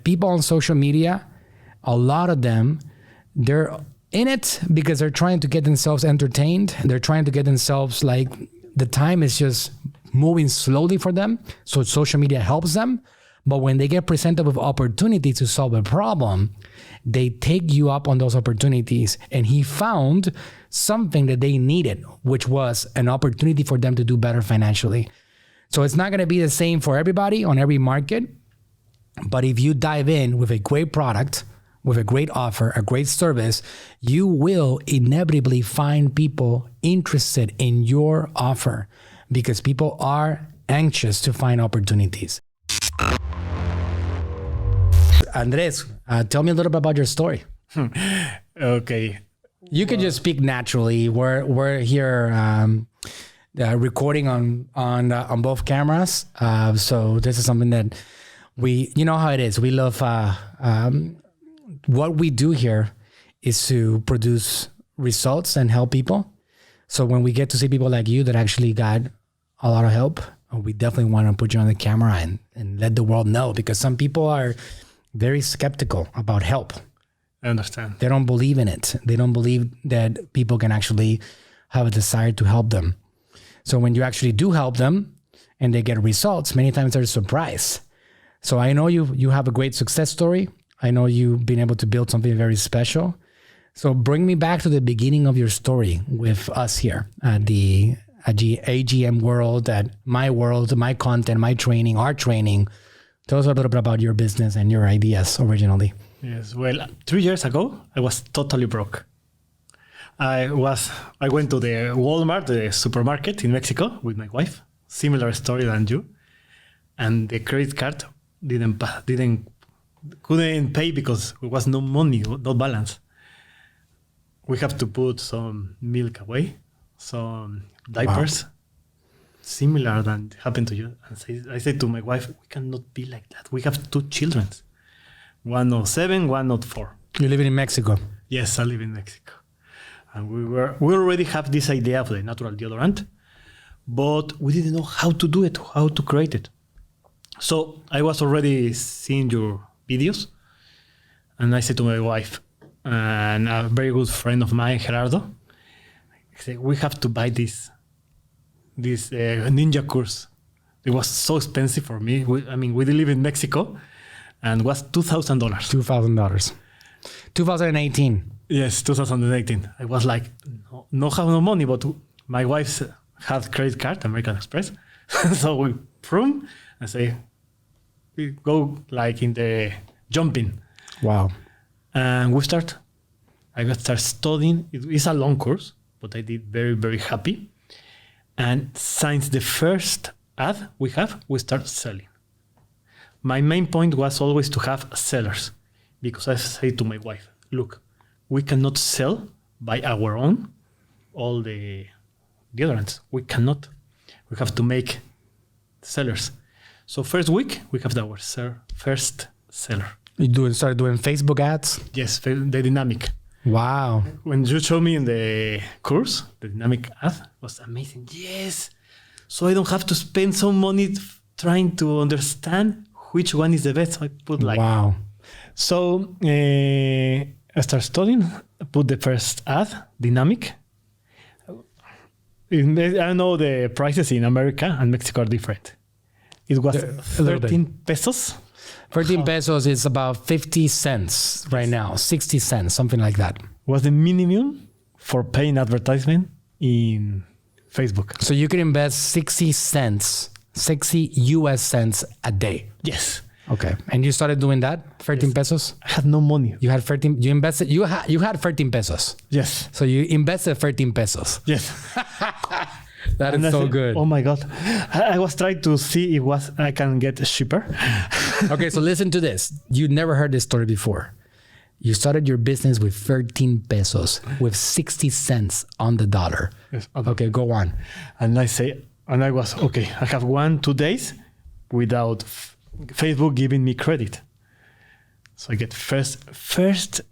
people on social media, a lot of them, they're in it because they're trying to get themselves entertained. They're trying to get themselves like the time is just moving slowly for them. So social media helps them. But when they get presented with opportunities to solve a problem, they take you up on those opportunities. And he found something that they needed, which was an opportunity for them to do better financially. So it's not going to be the same for everybody on every market. But if you dive in with a great product, with a great offer, a great service, you will inevitably find people interested in your offer because people are anxious to find opportunities. Andres, tell me a little bit about your story. Okay. You can just speak naturally. We're here recording on both cameras. So this is something that you know how it is. We love, what we do here is to produce results and help people. So when we get to see people like you that actually got a lot of help, we definitely want to put you on the camera and let the world know, because some people are very skeptical about help. I understand. They don't believe in it. They don't believe that people can actually have a desire to help them. So when you actually do help them and they get results, many times they're surprised. So I know you have a great success story. I know you've been able to build something very special. So bring me back to the beginning of your story with us here at the AGM world, at my world, my content, my training, our training. Tell us a little bit about your business and your ideas originally. Yes. Well, 3 years ago, I was totally broke. I went to the Walmart, the supermarket in Mexico with my wife. Similar story than you. And the credit card couldn't pay because there was no money, no balance. We have to put some milk away, some diapers. Wow. Similar than happened to you. And I said to my wife, we cannot be like that. We have 2 children. One of 7, one of 4. You're living in Mexico? Yes, I live in Mexico. And we already have this idea of the natural deodorant, but we didn't know how to do it, how to create it. So I was already seeing your videos, and I said to my wife and a very good friend of mine, Gerardo, I said, we have to buy this ninja course. It was so expensive for me. We live in Mexico, and it was $2,000. $2,000. 2018. Yes, 2018. I was like, no money, but my wife had credit card, American Express. So we from and say, we go like in the jumping. Wow. And I got start studying. It's a long course, but I did very, very happy. And since the first ad we start selling. My main point was always to have sellers, because I say to my wife, look, we cannot sell by our own all the deodorants. We cannot. We have to make sellers. So first week, we have our first seller. You started doing Facebook ads? Yes, the dynamic. Wow. When you showed me in the course, the dynamic ad was amazing. Yes. So I don't have to spend some money trying to understand which one is the best. So I put like... Wow. So I started studying, put the first ad, dynamic. I know the prices in America and Mexico are different. It was 13 pesos. 13 pesos is about 50 cents right now, 60 cents, something like that. Was the minimum for paying advertisement in Facebook. So you can invest 60 US cents a day. Yes. Okay. And you started doing that, 13 pesos? I had no money. You had 13, you invested, you had 13 pesos. Yes. So you invested 13 pesos. Yes. That is so good. Oh my God. I was trying to see if I can get cheaper. Okay, so listen to this. You never heard this story before. You started your business with 13 pesos, with 60 cents on the dollar. Yes. Okay, go on. And I was, okay, I have 1-2 days without Facebook giving me credit. So I get first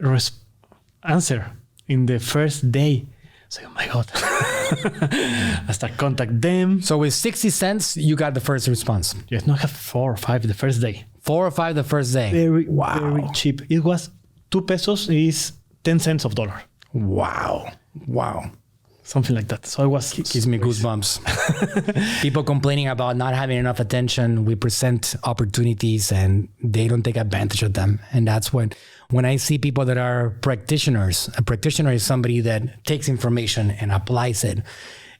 answer in the first day. So, oh my God. I start contact them. So with 60 cents, you got the first response. Yes, no, I have 4 or 5 the first day. 4 or 5 the first day. Very cheap. It was 2 pesos is 10 cents of dollar. Wow. Something like that. So I was... Gives me goosebumps. People complaining about not having enough attention. We present opportunities and they don't take advantage of them. And that's when I see people that are practitioners. A practitioner is somebody that takes information and applies it.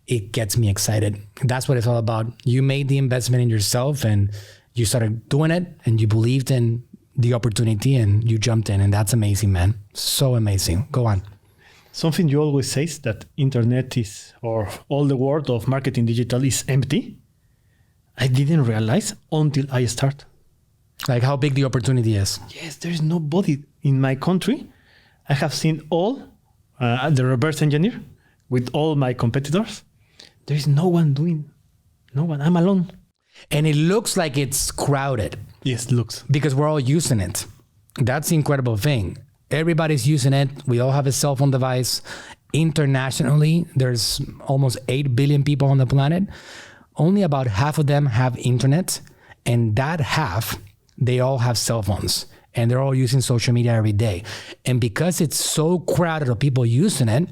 It gets me excited. That's what it's all about. You made the investment in yourself and you started doing it and you believed in the opportunity and you jumped in. And that's amazing, man. So amazing. Go on. Something you always say is that internet is, or all the world of marketing digital is empty. I didn't realize until I start. Like how big the opportunity is. Yes, there is nobody in my country. I have seen all the reverse engineer with all my competitors. There is no one doing, no one. I'm alone. And it looks like it's crowded. Yes, it looks. Because we're all using it. That's the incredible thing. Everybody's using it. We all have a cell phone device. Internationally, there's almost 8 billion people on the planet. Only about half of them have internet. And that half, they all have cell phones. And they're all using social media every day. And because it's so crowded of people using it,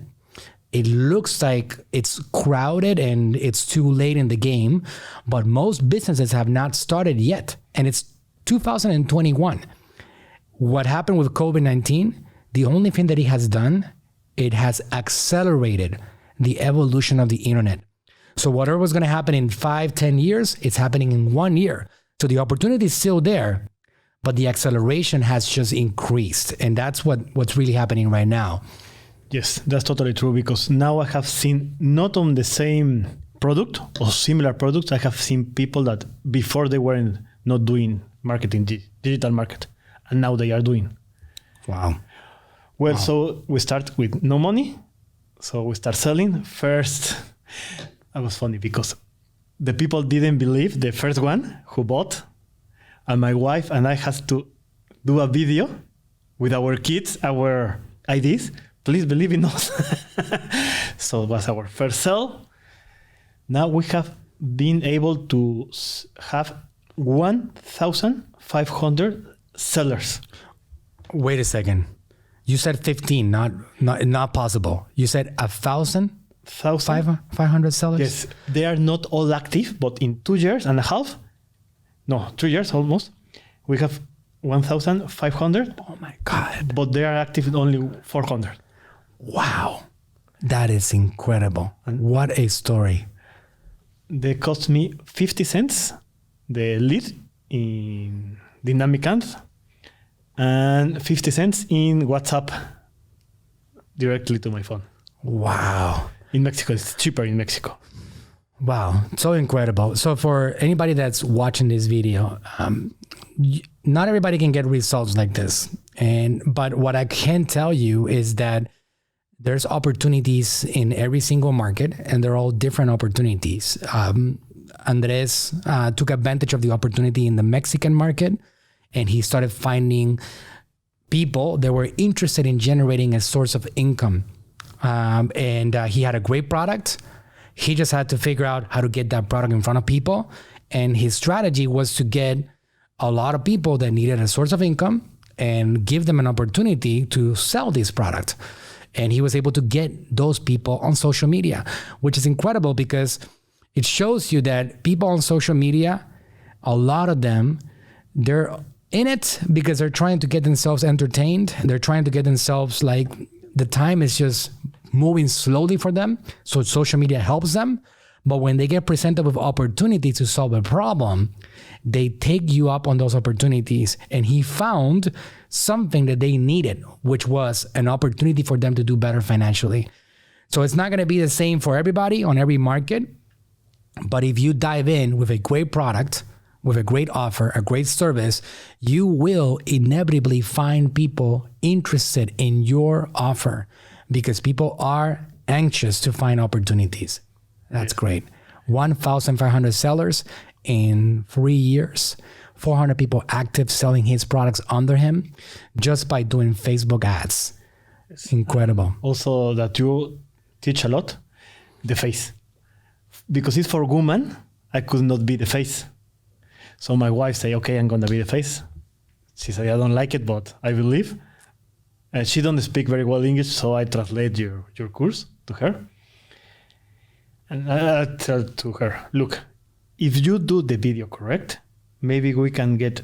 it looks like it's crowded and it's too late in the game. But most businesses have not started yet. And it's 2021. What happened with COVID-19, the only thing that it has done, it has accelerated the evolution of the internet. So whatever was going to happen in 5-10 years, it's happening in 1 year. So the opportunity is still there, but the acceleration has just increased. And that's what's really happening right now. Yes, that's totally true, because now I have seen not on the same product or similar products, I have seen people that before they weren't not doing marketing, digital market, and now they are doing. Wow. Well, so we start with no money. So we start selling. First, it was funny because the people didn't believe the first one who bought, and my wife and I had to do a video with our kids, our IDs. Please believe in us. So it was our first sale. Now we have been able to have 1,500 sellers. Wait a second. You said 15, not possible. You said 1,500 sellers? Yes, they are not all active, but in 2 years and a half, no, 3 years almost, we have 1,500. Oh my God. But they are active only 400. Wow. That is incredible. And what a story. They cost me 50 cents, the lead in dynamic ads, and 50 cents in WhatsApp directly to my phone. Wow. In Mexico, it's cheaper in Mexico. Wow. So incredible. So for anybody that's watching this video, not everybody can get results like this. But what I can tell you is that there's opportunities in every single market, and they're all different opportunities. Andres took advantage of the opportunity in the Mexican market, and he started finding people that were interested in generating a source of income. He had a great product. He just had to figure out how to get that product in front of people. And his strategy was to get a lot of people that needed a source of income and give them an opportunity to sell this product. And he was able to get those people on social media, which is incredible because it shows you that people on social media, a lot of them, they're in it because they're trying to get themselves entertained. They're trying to get themselves like the time is just moving slowly for them. So social media helps them. But when they get presented with opportunities to solve a problem, they take you up on those opportunities. And he found something that they needed, which was an opportunity for them to do better financially. So it's not going to be the same for everybody on every market. But if you dive in with a great product, with a great offer, a great service, you will inevitably find people interested in your offer because people are anxious to find opportunities. That's great. 1,500 sellers in 3 years, 400 people active selling his products under him just by doing Facebook ads. Incredible. Also that you teach a lot, the face. Because it's for women, I could not be the face. So my wife say, okay, I'm going to be the face. She said, I don't like it, but I will leave. And she don't speak very well English, so I translate your course to her. And I tell to her, look, if you do the video correct, maybe we can get,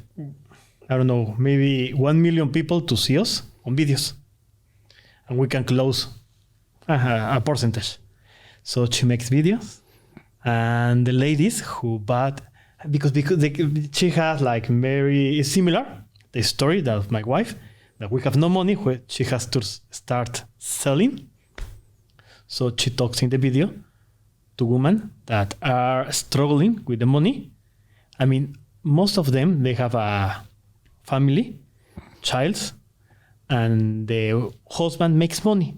I don't know, maybe 1 million people to see us on videos. And we can close a percentage. So she makes videos. And the ladies who bought, because she has like very similar, the story that of my wife, that we have no money, where she has to start selling. So she talks in the video to women that are struggling with the money. I mean, most of them, they have a family, child, and the husband makes money,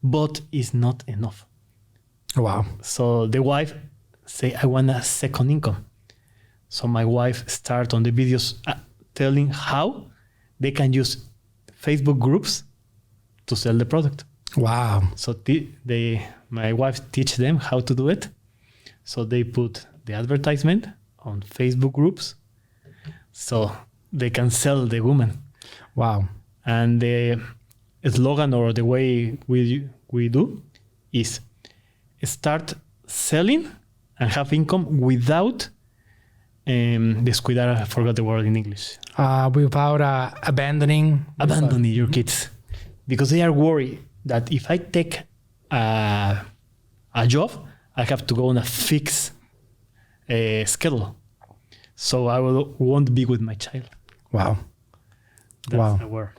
but it's not enough. Wow. So the wife say, I want a second income. So my wife start on the videos telling how they can use Facebook groups to sell the product. Wow. So my wife teach them how to do it. So they put the advertisement on Facebook groups so they can sell the woman. Wow. And the slogan or the way we do is start selling and have income without descuidar, I forgot the word in English. Without abandoning your kids. Because they are worried that if I take a job, I have to go on a fixed schedule. So I won't be with my child. Wow. That's the word.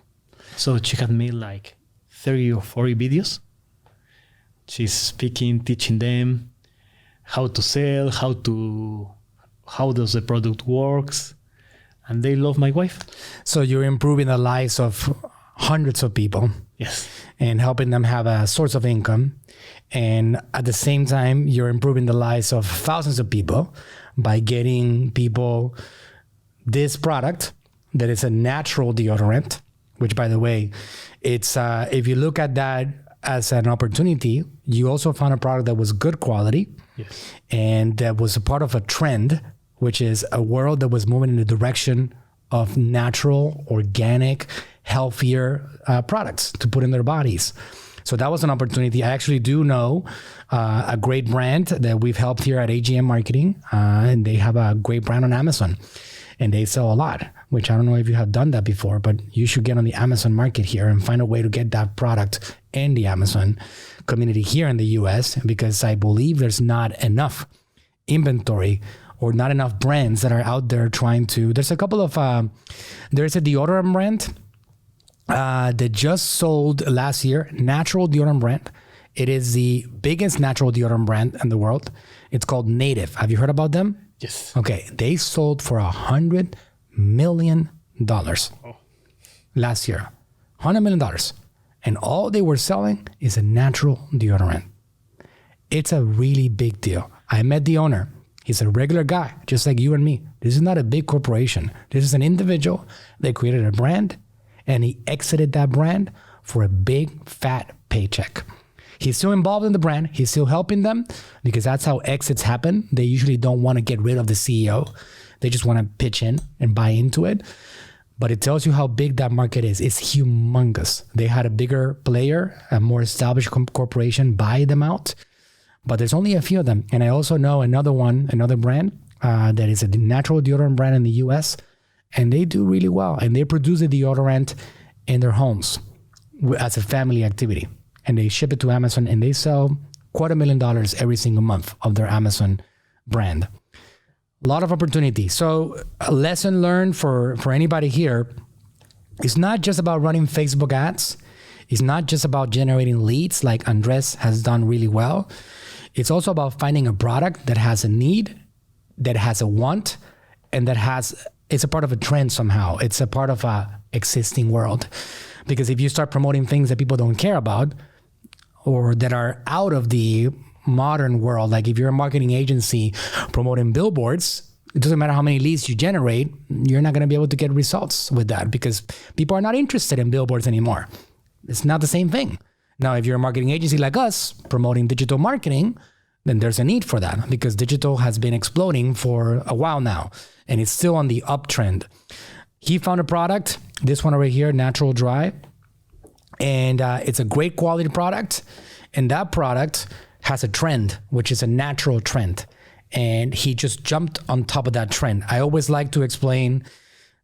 So she had made like 30 or 40 videos. She's speaking, teaching them how to sell, how does the product works. And they love my wife. So you're improving the lives of hundreds of people. Yes. And helping them have a source of income. And at the same time, you're improving the lives of thousands of people by getting people this product that is a natural deodorant, which, by the way, it's if you look at that as an opportunity, you also found a product that was good quality. Yes. And that was a part of a trend, which is a world that was moving in the direction of natural, organic, healthier products to put in their bodies. So that was an opportunity. I actually do know a great brand that we've helped here at AGM Marketing, and they have a great brand on Amazon, and they sell a lot, which I don't know if you have done that before, but you should get on the Amazon market here and find a way to get that product in the Amazon community here in the US, because I believe there's not enough inventory or not enough brands that are out there trying to. There's a couple of, there's a deodorant brand that just sold last year, natural deodorant brand. It is the biggest natural deodorant brand in the world. It's called Native. Have you heard about them? Yes. Okay. They sold for $100 million last year. $100 million. And all they were selling is a natural deodorant. It's a really big deal. I met the owner. He's a regular guy, just like you and me. This is not a big corporation. This is an individual that created a brand, and he exited that brand for a big, fat paycheck. He's still involved in the brand. He's still helping them, because that's how exits happen. They usually don't want to get rid of the CEO. They just want to pitch in and buy into it. But it tells you how big that market is. It's humongous. They had a bigger player, a more established corporation, buy them out. But there's only a few of them. And I also know another brand that is a natural deodorant brand in the US. And they do really well. And they produce the deodorant in their homes as a family activity. And they ship it to Amazon, and they sell $250,000 every single month of their Amazon brand. A lot of opportunity. So a lesson learned for anybody here, it's not just about running Facebook ads. It's not just about generating leads like Andres has done really well. It's also about finding a product that has a need, that has a want, and it's a part of a trend somehow. It's a part of a existing world. Because if you start promoting things that people don't care about, or that are out of the modern world, like if you're a marketing agency promoting billboards, it doesn't matter how many leads you generate, you're not going to be able to get results with that, because people are not interested in billboards anymore. It's not the same thing. Now, if you're a marketing agency like us promoting digital marketing, then there's a need for that because digital has been exploding for a while now and it's still on the uptrend. He found a product, this one over here, NaturalDry, and it's a great quality product. And that product has a trend, which is a natural trend. And he just jumped on top of that trend. I always like to explain,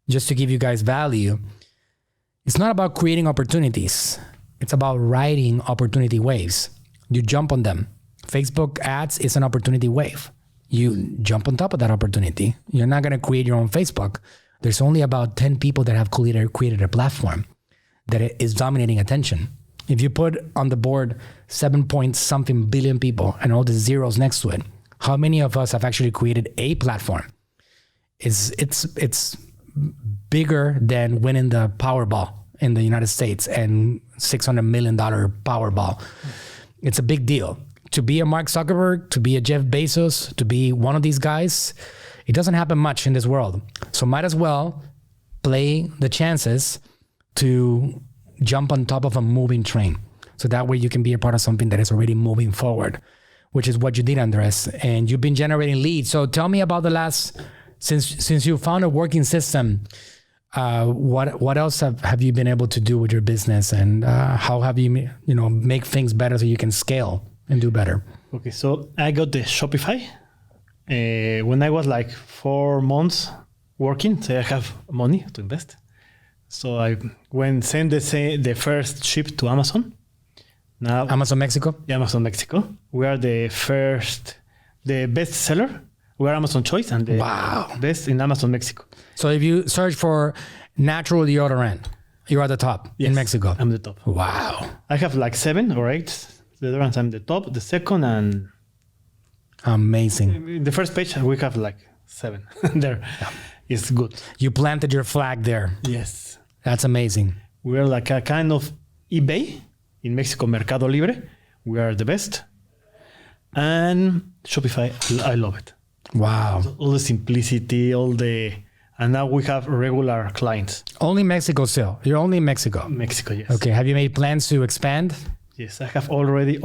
just to give you guys value, it's not about creating opportunities. It's about riding opportunity waves. You jump on them. Facebook ads is an opportunity wave. You jump on top of that opportunity. You're not going to create your own Facebook. There's only about 10 people that have created a platform that is dominating attention. If you put on the board 7-point-something billion people and all the zeros next to it, how many of us have actually created a platform? It's bigger than winning the Powerball in the United States and $600 million Powerball. It's a big deal. To be a Mark Zuckerberg, to be a Jeff Bezos, to be one of these guys, it doesn't happen much in this world. So might as well play the chances to jump on top of a moving train. So that way you can be a part of something that is already moving forward, which is what you did, Andres. And you've been generating leads. So tell me about the last, since you found a working system, what else have you been able to do with your business, and how have you make things better so you can scale and do better? Okay, so I got the Shopify when I was like 4 months working, so I have money to invest. So I sent the first ship to Amazon. Now Amazon Mexico? Yeah, Amazon Mexico. We are the best seller. We are Amazon Choice and the best in Amazon Mexico. So if you search for natural deodorant, you're at the top in Mexico. I'm the top. Wow. I have like 7 or 8 deodorants. I'm the top, the second, and amazing. In the first page we have like 7 there. Yeah. It's good. You planted your flag there. Yes. That's amazing. We are like a kind of eBay in Mexico, Mercado Libre. We are the best. And Shopify, I love it. Wow. All the simplicity, and now we have regular clients. Only Mexico still. You're only in Mexico. Mexico, yes. Okay. Have you made plans to expand? Yes, I have already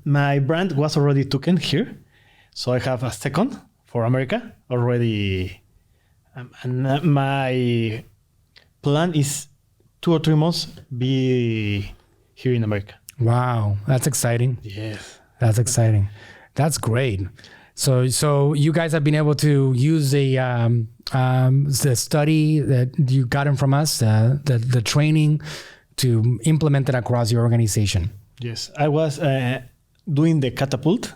my brand was already taken here. So I have a second for America already. And my plan is 2 or 3 months be here in America. Wow. That's exciting. Yes. That's exciting. That's great. So you guys have been able to use the study that you gotten from us, the training, to implement it across your organization. Yes, I was doing the Catapult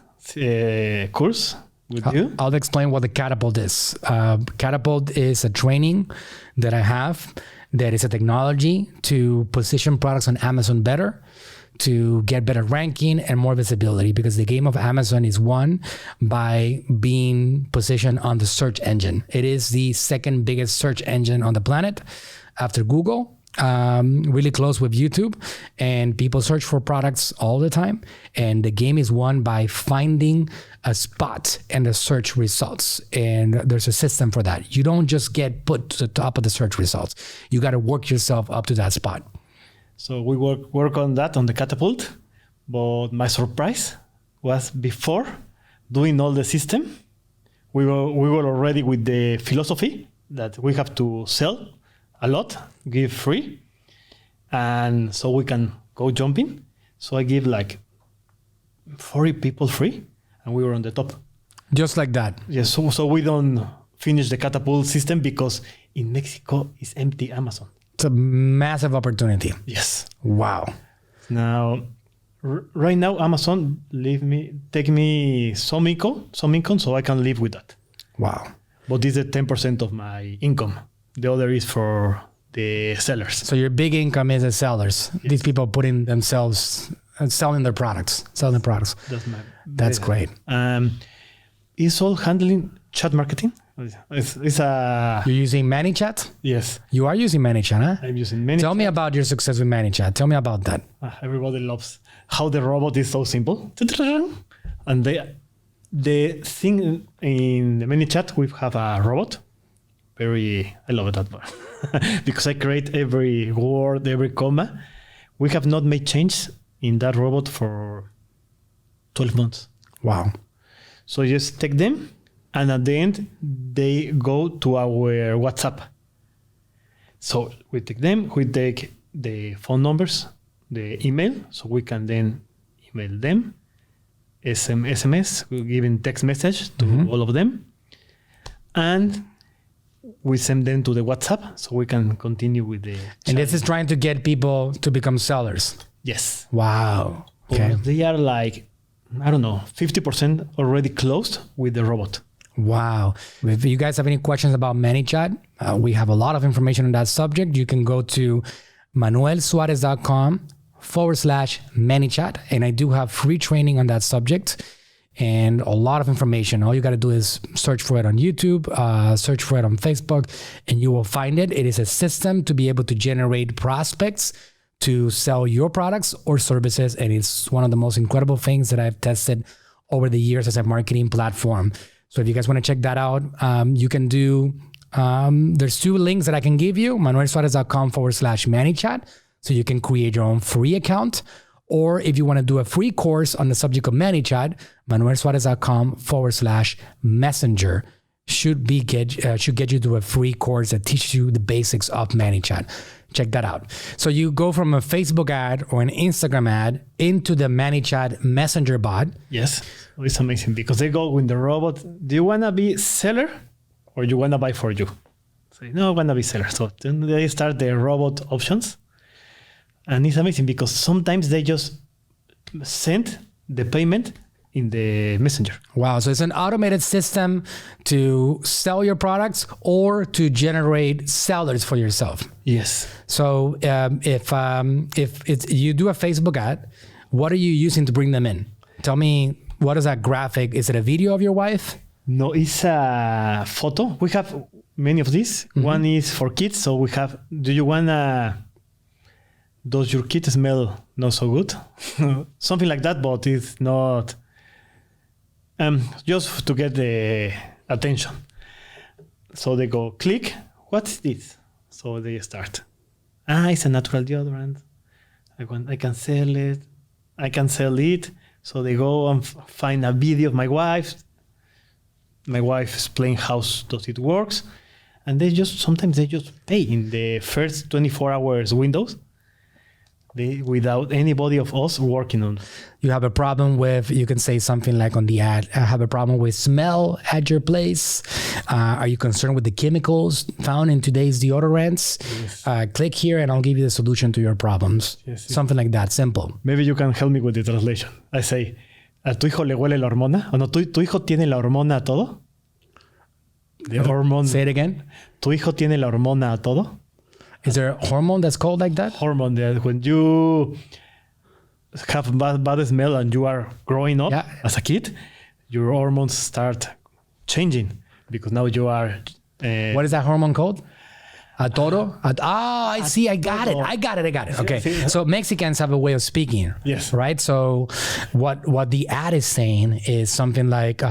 course with you. I'll explain what the Catapult is. Catapult is a training that I have that is a technology to position products on Amazon better, to get better ranking and more visibility, because the game of Amazon is won by being positioned on the search engine. It is the second biggest search engine on the planet after Google, really close with YouTube, and people search for products all the time. And the game is won by finding a spot in the search results. And there's a system for that. You don't just get put to the top of the search results. You got to work yourself up to that spot. So we work on that on the Catapult, but my surprise was before doing all the system, we were already with the philosophy that we have to sell a lot, give free, and so we can go jumping. So I give like 40 people free, and we were on the top. Just like that. Yes. So we don't finish the Catapult system because in Mexico it's empty Amazon. It's a massive opportunity. Yes. Wow. Now, right now, Amazon take me some income, so I can live with that. Wow. But this is 10% of my income. The other is for the sellers. So your big income is the sellers. Yes. These people putting themselves and selling their products, That's great. It's all handling chat marketing. You're using ManyChat? Yes. You are using ManyChat, huh? I'm using ManyChat. Tell me about your success with ManyChat. Tell me about that. Everybody loves how the robot is so simple. And the thing in the ManyChat, we have a robot. I love that one. Because I create every word, every comma. We have not made change in that robot for 12 months. Wow. So you just take them, and at the end, they go to our WhatsApp. So we take them, we take the phone numbers, the email, so we can then email them, SMS, we give in text message to all of them, and we send them to the WhatsApp so we can continue with the And this is trying to get people to become sellers. Yes. Wow. Okay. They are like, I don't know, 50% already closed with the robot. Wow. If you guys have any questions about ManyChat, we have a lot of information on that subject. You can go to manuelsuarez.com/ManyChat. And I do have free training on that subject and a lot of information. All you got to do is search for it on YouTube, search for it on Facebook, and you will find it. It is a system to be able to generate prospects to sell your products or services. And it's one of the most incredible things that I've tested over the years as a marketing platform. So if you guys want to check that out, you can do, there's 2 links that I can give you, manuelsuarez.com/ManyChat. So you can create your own free account. Or if you want to do a free course on the subject of ManyChat, manuelsuarez.com/messenger should get you to a free course that teaches you the basics of ManyChat. Check that out. So you go from a Facebook ad or an Instagram ad into the ManyChat messenger bot. Yes, it's amazing because they go with the robot. Do you want to be seller or you want to buy for you? Say, no, I want to be seller. So then they start the robot options. And it's amazing because sometimes they just send the payment in the messenger. Wow. So it's an automated system to sell your products or to generate sellers for yourself. Yes. So if you do a Facebook ad, what are you using to bring them in? Tell me, what is that graphic? Is it a video of your wife? No, it's a photo. We have many of these. One is for kids. So we have, do you want does your kid smell not so good? Something like that, but it's not, just to get the attention. So they go, click, what's this? So they start. It's a natural deodorant. I can sell it. I can sell it. So they go and find a video of my wife. My wife explains how does it works. And sometimes they just pay in the first 24 hours windows. Without anybody of us working on. You have a problem with, you can say something like on the ad, I have a problem with smell at your place. Are you concerned with the chemicals found in today's deodorants? Yes. Click here and I'll give you the solution to your problems. Yes, something like that, simple. Maybe you can help me with the translation. I say, ¿a tu hijo le huele la hormona? ¿O no, tu hijo tiene la hormona a todo? The hormone. Say it again. ¿Tu hijo tiene la hormona a todo? Is there a hormone that's called like that? Hormone that when you have bad smell and you are growing up as a kid, your hormones start changing because now you are... what is that hormone called? A todo? I see. I got it. Okay. So Mexicans have a way of speaking. Yes. Right? So what the ad is saying is something like...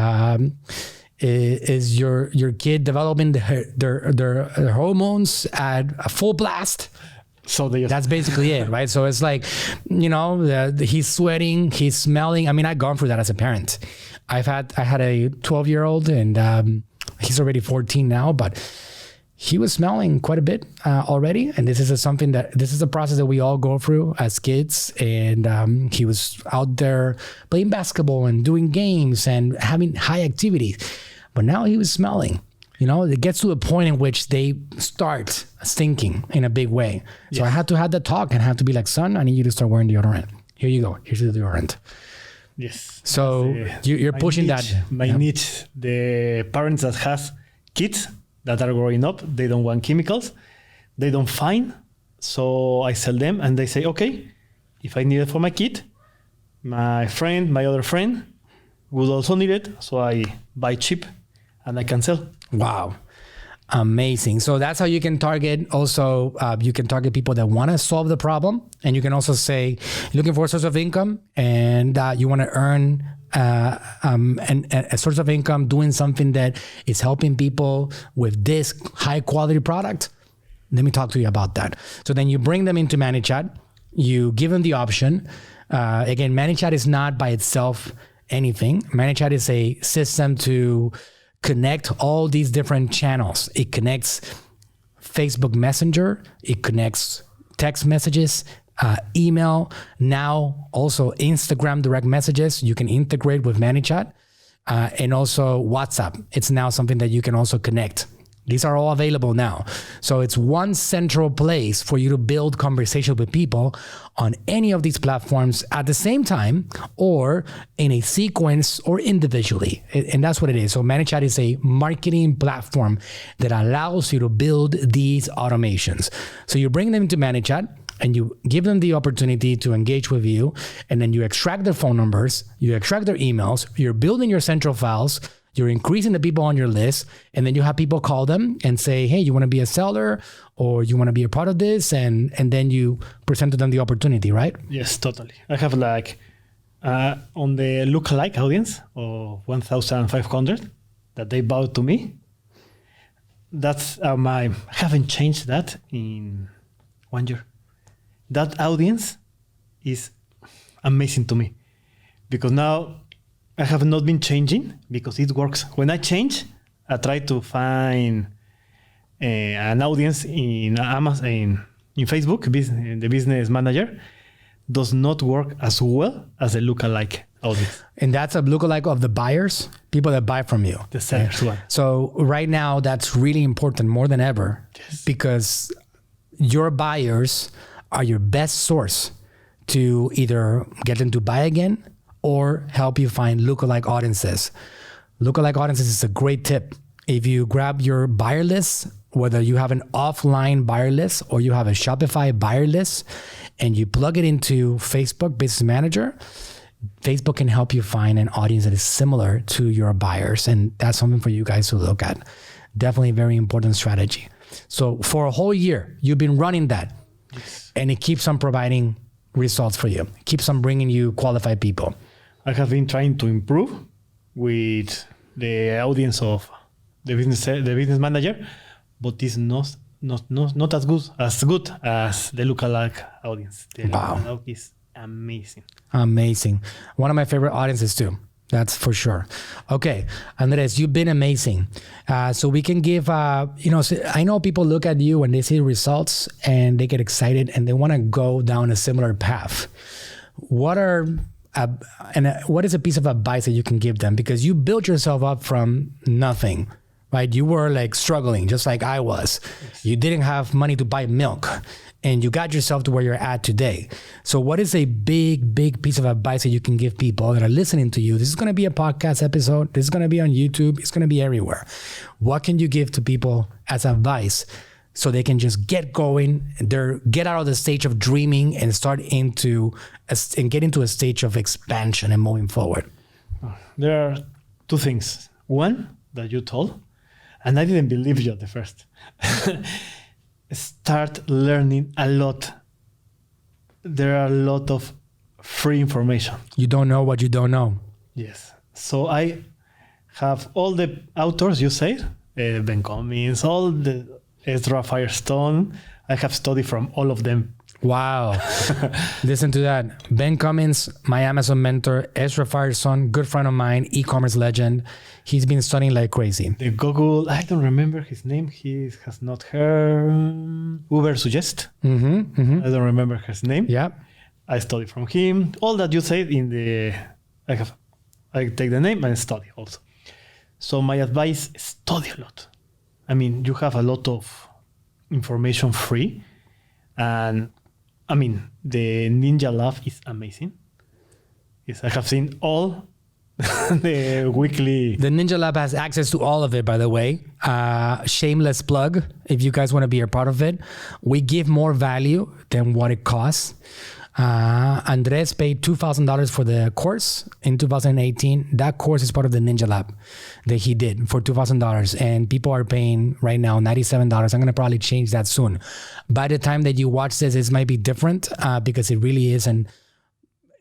is your kid developing their hormones at a full blast? So that's basically it, right? So it's like, he's sweating, he's smelling. I mean, I've gone through that as a parent. I had a 12-year-old and he's already 14 now, but he was smelling quite a bit already. And this is a process that we all go through as kids. And he was out there playing basketball and doing games and having high activity. But now he was smelling. It gets to a point in which they start stinking in a big way. So I had to have that talk and have to be like, son, I need you to start wearing deodorant. Here you go. Here's the deodorant. Yes. So you're pushing that. My niche, the parents that have kids that are growing up, they don't want chemicals. They don't find. So I sell them and they say, okay, if I need it for my kid, my other friend would also need it. So I buy cheap and I can sell. Wow. Amazing. So that's how you can target. Also, you can target people that want to solve the problem. And you can also say, looking for a source of income and you want to earn a source of income doing something that is helping people with this high quality product. Let me talk to you about that. So then you bring them into ManyChat. You give them the option. Again, ManyChat is not by itself anything. ManyChat is a system to connect all these different channels. It connects Facebook Messenger. It connects text messages, email, now also Instagram direct messages. You can integrate with ManyChat, and also WhatsApp. It's now something that you can also connect. These are all available now. So it's one central place for you to build conversation with people on any of these platforms at the same time or in a sequence or individually. And that's what it is. So ManyChat is a marketing platform that allows you to build these automations. So you bring them to ManyChat and you give them the opportunity to engage with you. And then you extract their phone numbers, you extract their emails, you're building your central files, you're increasing the people on your list, and then you have people call them and say, hey, you want to be a seller or you want to be a part of this? And then you present to them the opportunity, right? Yes, totally. I have like on the lookalike audience of 1,500 that they bought to me. That's I haven't changed that in 1 year. That audience is amazing to me because now I have not been changing because it works. When I change, I try to find an audience in Amazon, in Facebook, the business manager, does not work as well as a lookalike audience. And that's a lookalike of the buyers, people that buy from you. The sellers one. So right now, that's really important more than ever because your buyers are your best source to either get them to buy again or help you find lookalike audiences. Lookalike audiences is a great tip. If you grab your buyer list, whether you have an offline buyer list or you have a Shopify buyer list, and you plug it into Facebook Business Manager, Facebook can help you find an audience that is similar to your buyers. And that's something for you guys to look at. Definitely a very important strategy. So for a whole year, you've been running that, and it keeps on providing results for you. It keeps on bringing you qualified people. I have been trying to improve with the audience of the business manager, but it's not as good as the lookalike audience. The lookalike is amazing. Amazing. One of my favorite audiences too. That's for sure. Okay, Andres, you've been amazing. So we can give, I know people look at you when they see results and they get excited and they want to go down a similar path. What is a piece of advice that you can give them? Because you built yourself up from nothing, right? You were like struggling just like I was. Yes. You didn't have money to buy milk and you got yourself to where you're at today. So what is a big piece of advice that you can give people that are listening to you? This is going to be a podcast episode. This is going to be on YouTube. It's going to be everywhere. What can you give to people as advice so they can just get going, get out of the stage of dreaming and get into a stage of expansion and moving forward? There are two things. One that you told, and I didn't believe you at the first. Start learning a lot. There are a lot of free information. You don't know what you don't know. Yes. So I have all the authors you said, Ben Cummins, all the Ezra Firestone. I have studied from all of them. Wow. Listen to that. Ben Cummins, my Amazon mentor, Ezra Firestone, good friend of mine, e-commerce legend. He's been studying like crazy. The Google, I don't remember his name. He has not heard. 𝗟𝗢𝗥𝗡. I don't remember his name. Yeah. I studied from him. All that you said I take the name and study also. So my advice, study a lot. I mean, you have a lot of information free. And I mean, the Ninja Lab is amazing. Yes, I have seen all the weekly. The Ninja Lab has access to all of it, by the way. Shameless plug, if you guys want to be a part of it. We give more value than what it costs. Andres paid $2,000 for the course in 2018. That course is part of the Ninja Lab that he did for $2,000. And people are paying right now $97. I'm going to probably change that soon. By the time that you watch this, it might be different because it really is an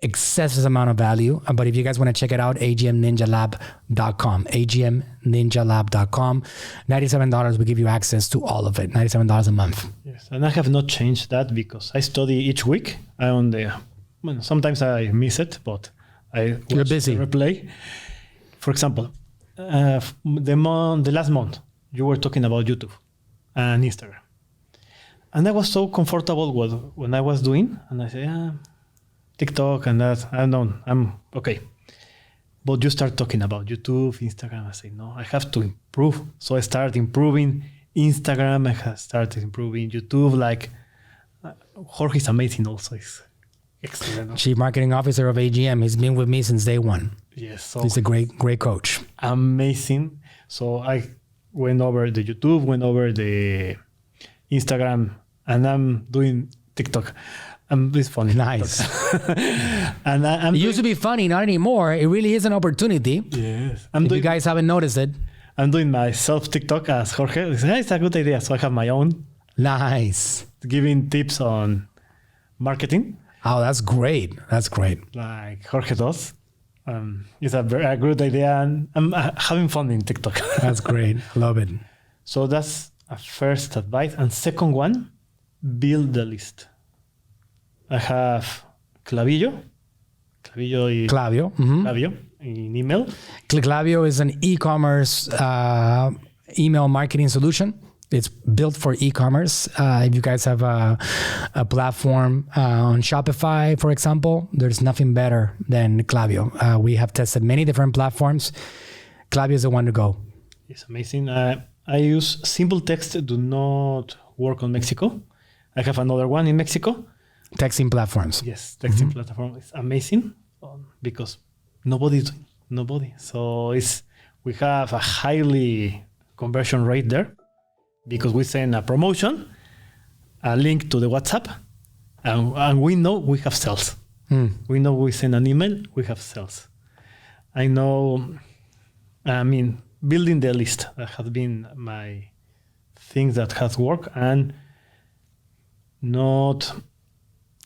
excessive amount of value. But if you guys want to check it out, agmninjalab.com, agmninjalab.com. $97 will give you access to all of it, $97 a month. Yes, and I have not changed that because I study each week. I'm on the well, sometimes I miss it, but I watch You're busy. the replay. For example, the last month, you were talking about YouTube and Instagram. And I was so comfortable with when I was doing, and I say, TikTok and that, I don't know, I'm okay. But you start talking about YouTube, Instagram. I say, no, I have to improve. So I start improving Instagram. I have started improving YouTube. Like Jorge is amazing also. He's excellent. Chief Marketing Officer of AGM. He's been with me since day one. Yes. So He's a great coach. amazing. So I went over the YouTube, went over the Instagram, and I'm doing TikTok. It's funny. Nice. And It used to be funny, not anymore. It really is an opportunity. Yes. If you guys haven't noticed it. I'm doing my self TikTok as Jorge. It's a good idea. So I have my own, Nice. giving tips on marketing, Oh, that's great. That's great. like Jorge does. It's a good idea, and I'm having fun in TikTok. That's great. Love it. So that's a first advice. And second one, build the list. I have Clavio. Clavio. Mhm. Clavio in email. Clavio is an e-commerce email marketing solution. It's built for e-commerce. If you guys have a platform on Shopify, for example, there's nothing better than Clavio. We have tested many different platforms. Clavio is the one to go. It's amazing. I use Simple Text. Do not work on Mexico. I have another one in Mexico. Texting platforms. Yes, texting platform is amazing because nobody. So we have a highly conversion rate there because we send a promotion, a link to the WhatsApp, and we know we have sales. We know we send an email, we have sales. Building the list has been my thing that has worked, and not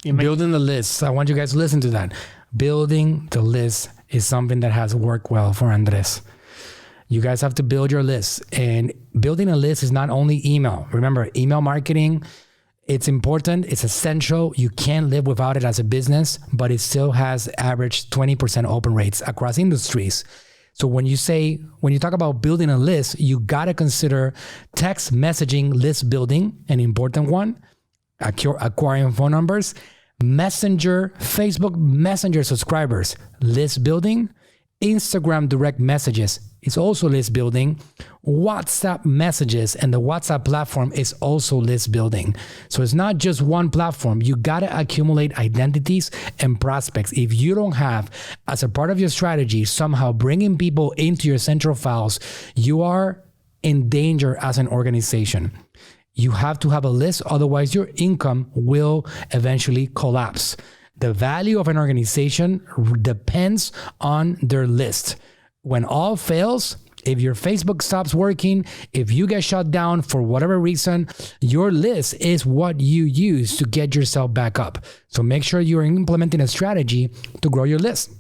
Building the list. I want you guys to listen to that. Building the list is something that has worked well for Andres. You guys have to build your list. And building a list is not only email. Remember, email marketing, it's important. It's essential. You can't live without it as a business, but it still has average 20% open rates across industries. So when you talk about building a list, you got to consider text messaging list building, an important one, acquiring phone numbers, Messenger, Facebook Messenger subscribers, list building, Instagram direct messages is also list building, WhatsApp messages and the WhatsApp platform is also list building. So it's not just one platform. You got to accumulate identities and prospects. If you don't have, as a part of your strategy, somehow bringing people into your central files, you are in danger as an organization. You have to have a list, otherwise your income will eventually collapse. The value of an organization depends on their list. When all fails, if your Facebook stops working, if you get shut down for whatever reason, your list is what you use to get yourself back up. So make sure you're implementing a strategy to grow your list.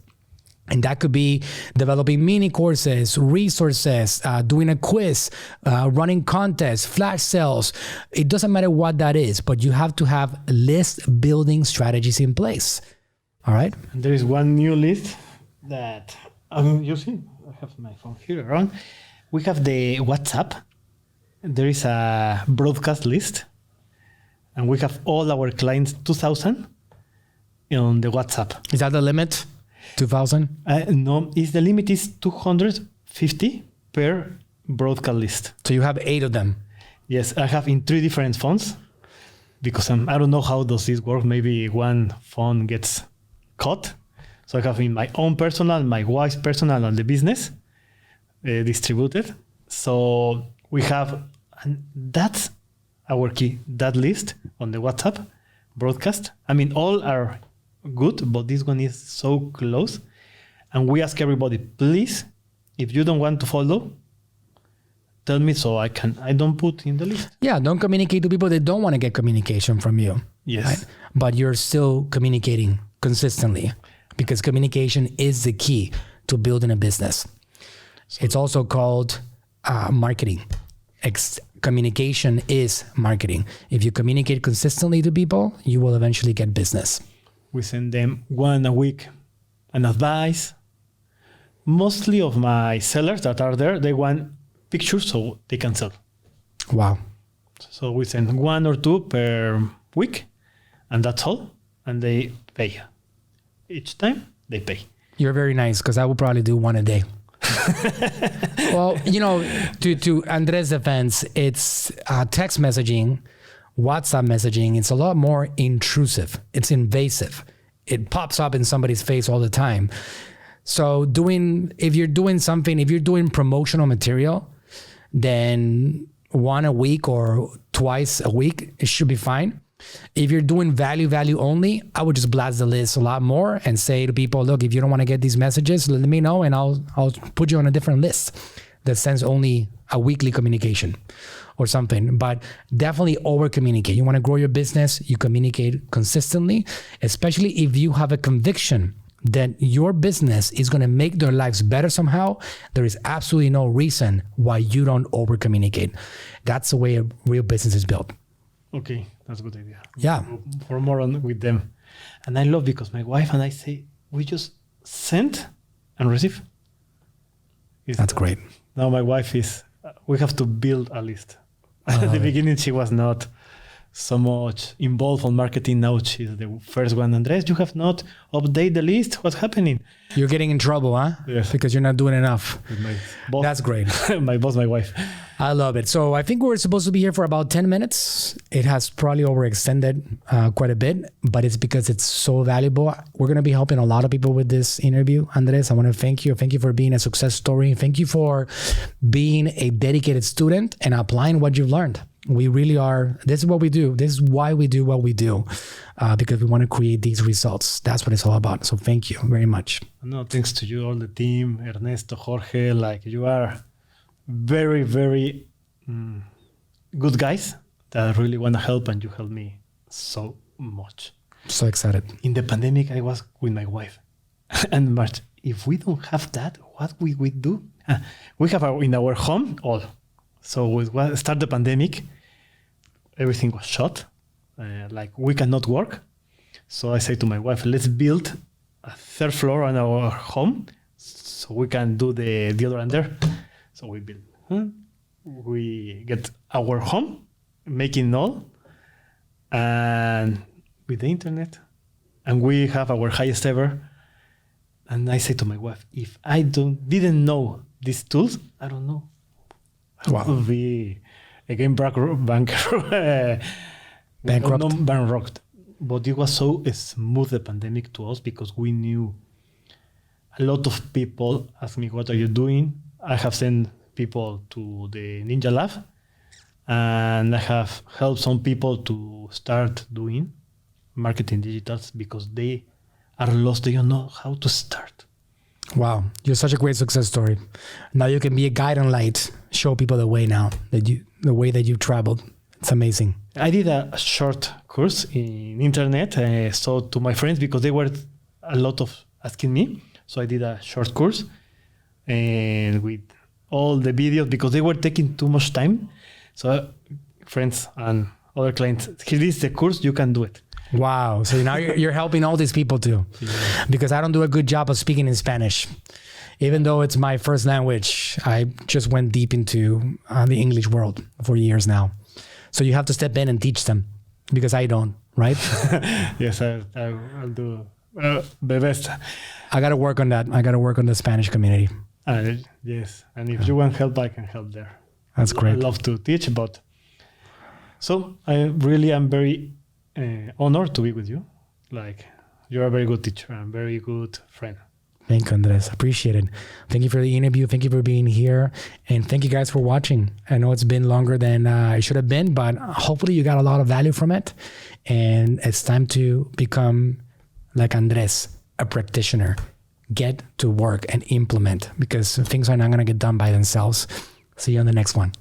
And that could be developing mini courses, resources, doing a quiz, running contests, flash sales. It doesn't matter what that is, but you have to have list building strategies in place. All right. And there is one new list that I'm using. I have my phone here around. We have the WhatsApp. There is a broadcast list. And we have all our clients, 2,000 on the WhatsApp. Is that the limit? 2,000? No, the limit is 250 per broadcast list. So you have 8 of them. Yes, I have in 3 different phones because I don't know how does this work. Maybe one phone gets caught. So I have in my own personal, my wife's personal, and the business distributed. So we have, and that's our key, that list on the WhatsApp broadcast. All are good, but this one is so close. And we ask everybody, please, if you don't want to follow, tell me so I don't put in the list. Yeah, don't communicate to people that don't want to get communication from you. Yes. Right? But you're still communicating consistently because communication is the key to building a business. It's also called marketing. Communication is marketing. If you communicate consistently to people, you will eventually get business. We send them one a week an advice. Mostly of my sellers that are there, they want pictures so they can sell. Wow. So we send 1 or 2 per week, and that's all. And they pay. Each time they pay. You're very nice, because I will probably do 1 a day. Well, you know, to Andres' defense, it's text messaging, WhatsApp messaging. It's a lot more intrusive. It's invasive. It pops up in somebody's face all the time. So if you're doing promotional material, then 1 a week or twice a week, it should be fine. If you're doing value only, I would just blast the list a lot more and say to people, look, if you don't want to get these messages, let me know and I'll put you on a different list that sends only a weekly communication or something. But definitely over communicate. You want to grow your business, you communicate consistently, especially if you have a conviction that your business is going to make their lives better somehow. There is absolutely no reason why you don't over communicate. That's the way a real business is built. Okay, that's a good idea. Yeah. For more on with them. And I love because my wife and I say, we just send and receive. That's great. Now my wife we have to build a list. At the beginning, she was not so much involved on marketing. Now she's the first one. Andres, you have not updated the list. What's happening? You're getting in trouble, huh? Yes. Because you're not doing enough. With my boss. That's great. My boss, my wife. I love it. So I think we're supposed to be here for about 10 minutes. It has probably overextended quite a bit, but it's because it's so valuable. We're going to be helping a lot of people with this interview. Andres, I want to thank you. Thank you for being a success story. Thank you for being a dedicated student and applying what you've learned. We really are. This is what we do. This is why we do what we do, because we want to create these results. That's what it's all about. So thank you very much. No, thanks to you, all the team, Ernesto, Jorge. Like, you are very, very good guys that really want to help, and you help me so much. So excited. In the pandemic, I was with my wife. And March, if we don't have that, what we do? We have in our home all. So we start the pandemic, everything was shut. Like, we cannot work. So I say to my wife, let's build a 3rd floor on our home so we can do the deodorant there. So we build. We get our home, making all, and with the internet. And we have our highest ever. And I say to my wife, if I didn't know these tools, I don't know. Wow. I would be again bankrupt. But it was so smooth, the pandemic, to us, because we knew a lot of people ask me, what are you doing? I have sent people to the Ninja Lab, and I have helped some people to start doing marketing digitals because they are lost. They don't know how to start. Wow, you're such a great success story. Now you can be a guide and light, show people the way now, the way that you've traveled. It's amazing. I did a short course in internet, so to my friends, because they were a lot of asking me. So I did a short course, and with all the videos, because they were taking too much time. So friends and other clients, here is the course, you can do it. Wow. So now you're helping all these people too. Yeah. Because I don't do a good job of speaking in Spanish. Even though it's my first language, I just went deep into the English world for years now. So you have to step in and teach them, because I don't, right? Yes, I'll do the best. I got to work on that. I got to work on the Spanish community. Yes. And if you want help, I can help there. That's great. I love to teach, but so I really am very honored to be with you. Like, you're a very good teacher and very good friend. Thank you, Andres. Appreciate it. Thank you for the interview. Thank you for being here. And thank you guys for watching. I know it's been longer than it should have been, but hopefully you got a lot of value from it. And it's time to become like Andres, a practitioner. Get to work and implement, because things are not going to get done by themselves. See you on the next one.